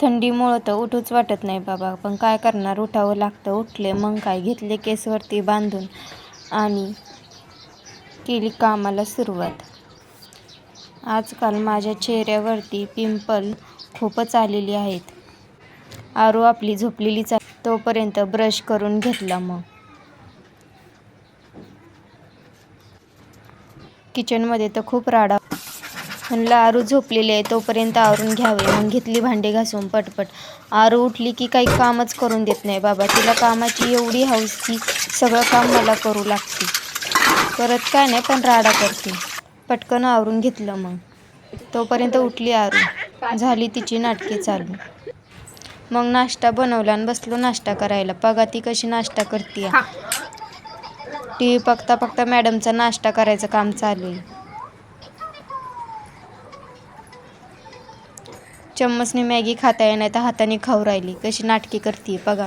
थंडीमुळं तर उठूच वाटत नाही बाबा, पण काय करणार, उठावं लागतं. उठले मग काय, घेतले केसवरती बांधून आणि केली कामाला सुरुवात. आजकाल माझ्या चेहऱ्यावरती पिंपल खूपच आलेली आहेत. आरू आपली झोपलेलीच आहे. तोपर्यंत ब्रश करून घेतला. मग किचनमध्ये तर खूप राडा. म्हणलं आरू झोपलेली आहे, तोपर्यंत आवरून घ्यावे. मग घेतली भांडे घासून पटपट. आरू उठली की काही कामच करून देत नाही बाबा. तिला कामाची एवढी हौस की सगळं काम मला करू लागते. करत काय नाही, पण राडा करते. पटकन आवरून घेतलं. मग तोपर्यंत उठली आरू. झाली तिची नाटके चालू. मग नाश्ता बनवला आणि बसलो नाश्ता करायला. बघा ती कशी नाश्ता करते. टी व्ही बघता बघता मॅडमचा नाश्ता करायचं काम चालू आहे. चम्मचने मॅगी खाता येत नाही तर हाताने खाऊ राहिली. कशी नाटकी करते बघा.